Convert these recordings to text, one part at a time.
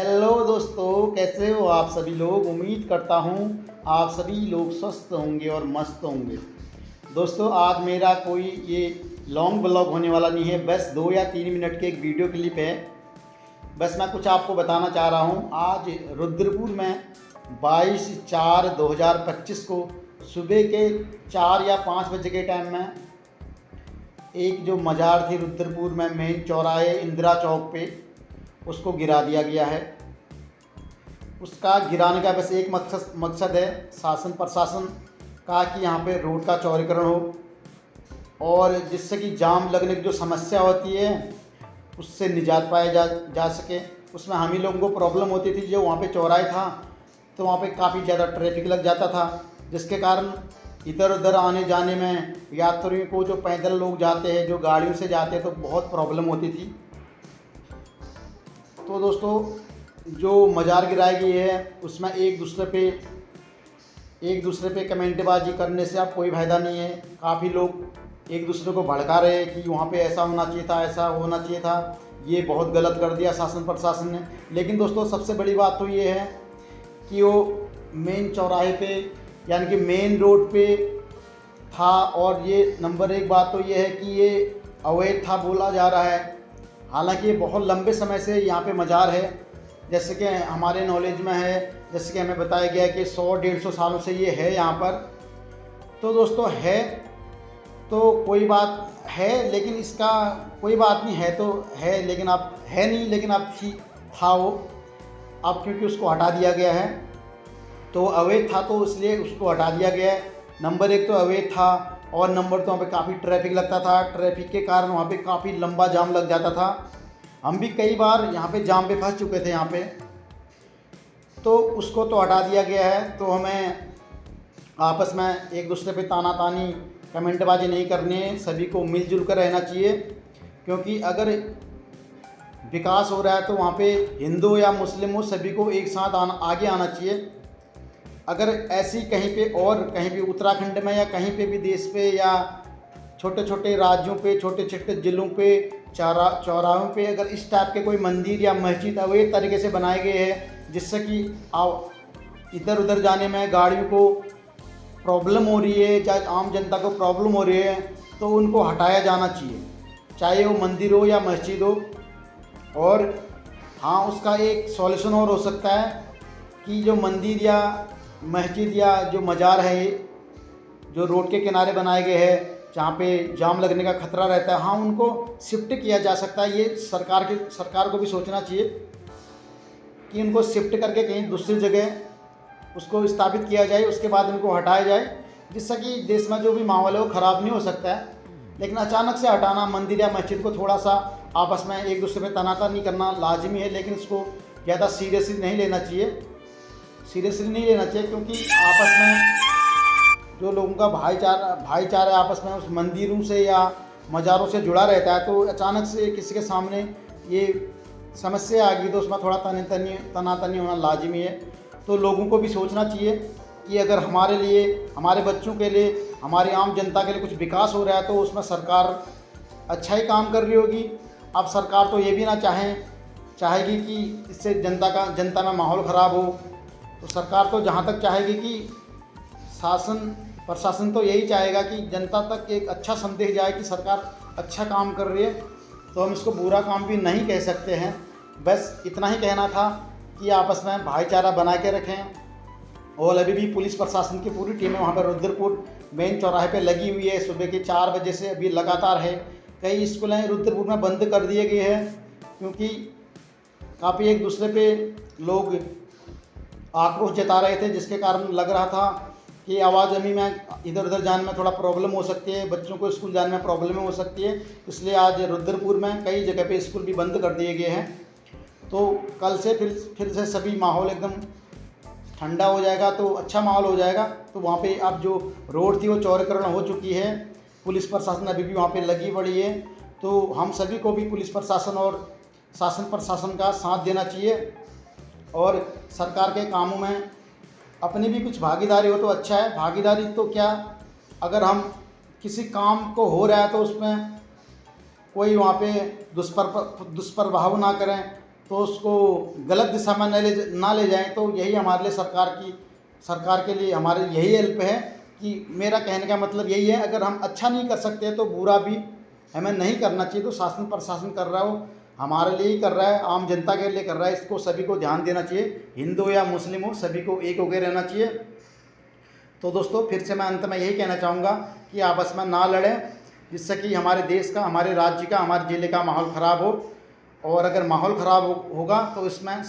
Hello दोस्तों, कैसे हो आप सभी लोग। उम्मीद करता हूँ आप सभी लोग स्वस्थ होंगे और मस्त होंगे। दोस्तों, आज मेरा कोई ये लॉन्ग ब्लॉग होने वाला नहीं है, बस 2 या 3 मिनट के एक वीडियो क्लिप है। बस मैं कुछ आपको बताना चाह रहा हूँ। आज रुद्रपुर में 22/4/2025 को सुबह के 4 या 5 बजे के टाइम में एक जो मज़ार थी रुद्रपुर में मेन चौराहे इंदिरा चौक पे, उसको गिरा दिया गया है। उसका गिराने का बस एक मकसद है शासन प्रशासन का कि यहाँ पे रोड का चौड़ीकरण हो और जिससे कि जाम लगने की जो समस्या होती है उससे निजात पाया जा सके। उसमें हम ही लोगों को प्रॉब्लम होती थी, जो वहाँ पे चौराहे था तो वहाँ पे काफ़ी ज़्यादा ट्रैफिक लग जाता था, जिसके कारण इधर उधर आने जाने में यात्रियों को, जो पैदल लोग जाते हैं, जो गाड़ियों से जाते हैं, तो बहुत प्रॉब्लम होती थी। तो दोस्तों, जो मज़ार गिराई गई है उसमें एक दूसरे पे कमेंटबाजी करने से अब कोई फ़ायदा नहीं है। काफ़ी लोग एक दूसरे को भड़का रहे हैं कि वहाँ पे ऐसा होना चाहिए था, ऐसा होना चाहिए था, ये बहुत गलत कर दिया शासन प्रशासन ने। लेकिन दोस्तों, सबसे बड़ी बात तो ये है कि वो मेन चौराहे पे यानी कि मेन रोड पे था, और ये नंबर 1 बात तो ये है कि ये अवैध था बोला जा रहा है। हालांकि ये बहुत लंबे समय से यहाँ पे मज़ार है, जैसे कि हमारे नॉलेज में है, जैसे कि हमें बताया गया कि 100-150 सालों से ये है यहाँ पर। तो दोस्तों, है तो कोई बात है, लेकिन इसका कोई बात नहीं है, तो है लेकिन अब है नहीं, लेकिन अब था वो। अब क्योंकि उसको हटा दिया गया है, तो अवैध था तो इसलिए उसको हटा दिया गया है। नंबर 1 तो अवैध था, और नंबर 2 वहाँ पे काफ़ी ट्रैफिक लगता था। ट्रैफिक के कारण वहाँ पे काफ़ी लंबा जाम लग जाता था। हम भी कई बार यहाँ पे जाम पे फंस चुके थे यहाँ पे। तो उसको तो हटा दिया गया है। तो हमें आपस में एक दूसरे पे तानातानी कमेंटबाजी नहीं करनी है, सभी को मिलजुल कर रहना चाहिए। क्योंकि अगर विकास हो रहा है तो वहाँ पे हिंदू या मुस्लिम हो, सभी को एक साथ आगे आना चाहिए। अगर ऐसी कहीं पे और कहीं भी उत्तराखंड में या कहीं पे भी देश पे या छोटे छोटे राज्यों पे, छोटे छोटे ज़िलों पे, चौराहों पे अगर इस टाइप के कोई मंदिर या मस्जिद अवैध तरीके से बनाए गए हैं, जिससे कि इधर उधर जाने में गाड़ियों को प्रॉब्लम हो रही है, चाहे आम जनता को प्रॉब्लम हो रही है, तो उनको हटाया जाना चाहिए, चाहे वो मंदिर हो या मस्जिद हो। और हाँ, उसका एक सॉल्यूशन और हो सकता है कि जो मंदिर या मस्जिद या जो मज़ार है, जो रोड के किनारे बनाए गए हैं, जहाँ पे जाम लगने का खतरा रहता है, हाँ, उनको शिफ्ट किया जा सकता है। ये सरकार को भी सोचना चाहिए कि उनको शिफ्ट करके कहीं दूसरी जगह उसको स्थापित किया जाए, उसके बाद उनको हटाया जाए, जिससे कि देश में जो भी माहौल है वो ख़राब नहीं हो सकता है। लेकिन अचानक से हटाना मंदिर या मस्जिद को, थोड़ा सा आपस में एक दूसरे में तनातनी करना लाजमी है, लेकिन इसको ज़्यादा सीरियसली नहीं लेना चाहिए। क्योंकि आपस में जो लोगों का भाईचारा आपस में उस मंदिरों से या मज़ारों से जुड़ा रहता है, तो अचानक से किसी के सामने ये समस्या आ गई तो उसमें थोड़ा तनातनी होना लाजमी है। तो लोगों को भी सोचना चाहिए कि अगर हमारे लिए, हमारे बच्चों के लिए, हमारी आम जनता के लिए कुछ विकास हो रहा है तो उसमें सरकार अच्छा ही काम कर रही होगी। अब सरकार तो ये भी ना चाहेगी कि इससे जनता में माहौल ख़राब हो। तो सरकार तो जहाँ तक चाहेगी कि प्रशासन तो यही चाहेगा कि जनता तक एक अच्छा संदेश जाए कि सरकार अच्छा काम कर रही है। तो हम इसको बुरा काम भी नहीं कह सकते हैं। बस इतना ही कहना था कि आपस में भाईचारा बना के रखें। और अभी भी पुलिस प्रशासन की पूरी टीमें वहाँ पर रुद्रपुर मेन चौराहे पे लगी हुई है। सुबह के 4 बजे से अभी लगातार है। कई स्कूलें रुद्रपुर में बंद कर दिए गए हैं, क्योंकि काफ़ी एक दूसरे पे लोग आक्रोश जता रहे थे, जिसके कारण लग रहा था कि आवाज़ में इधर उधर जाने में थोड़ा प्रॉब्लम हो सकती है, बच्चों को स्कूल जाने में प्रॉब्लम हो सकती है। इसलिए आज रुद्रपुर में कई जगह पे स्कूल भी बंद कर दिए गए हैं। तो कल से फिर से सभी माहौल एकदम ठंडा हो जाएगा, तो अच्छा माहौल हो जाएगा। तो वहाँ पे अब जो रोड थी वो चौड़ीकरण हो चुकी है। पुलिस प्रशासन अभी भी वहाँ पे लगी पड़ी है। तो हम सभी को भी पुलिस प्रशासन और शासन प्रशासन का साथ देना चाहिए, और सरकार के कामों में अपनी भी कुछ भागीदारी हो तो अच्छा है। भागीदारी तो क्या, अगर हम किसी काम को हो रहा है तो उसमें कोई वहाँ पे दुष्प्रभाव ना करें, तो उसको गलत दिशा में ना ले जाएं। तो यही हमारे लिए सरकार के लिए हमारे यही हेल्प है कि मेरा कहने का मतलब यही है, अगर हम अच्छा नहीं कर सकते तो बुरा भी हमें नहीं करना चाहिए। तो शासन प्रशासन कर रहा हो हमारे लिए ही कर रहा है, आम जनता के लिए कर रहा है, इसको सभी को ध्यान देना चाहिए। हिंदू या मुस्लिम हो, सभी को एक होकर रहना चाहिए। तो दोस्तों फिर से मैं अंत में यही कहना चाहूँगा कि आपस में ना लड़ें, जिससे कि हमारे देश का, हमारे राज्य का, हमारे ज़िले का माहौल ख़राब हो। और अगर माहौल ख़राब होगा तो इसमें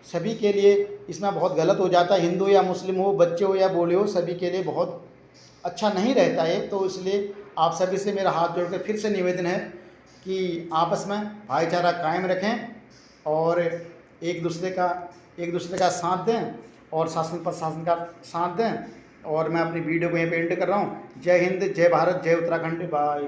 सभी के लिए इसमें बहुत गलत हो जाता है। हिंदू या मुस्लिम हो, बच्चे हो या बूढ़े हो, सभी के लिए बहुत अच्छा नहीं रहता है। तो इसलिए आप सभी से मेरा हाथ जोड़ कर फिर से निवेदन है कि आपस में भाईचारा कायम रखें और एक दूसरे का साथ दें और शासन प्रशासन का साथ दें। और मैं अपनी वीडियो को यहीं पे एंड कर रहा हूँ। जय हिंद, जय भारत, जय उत्तराखंड, बाय।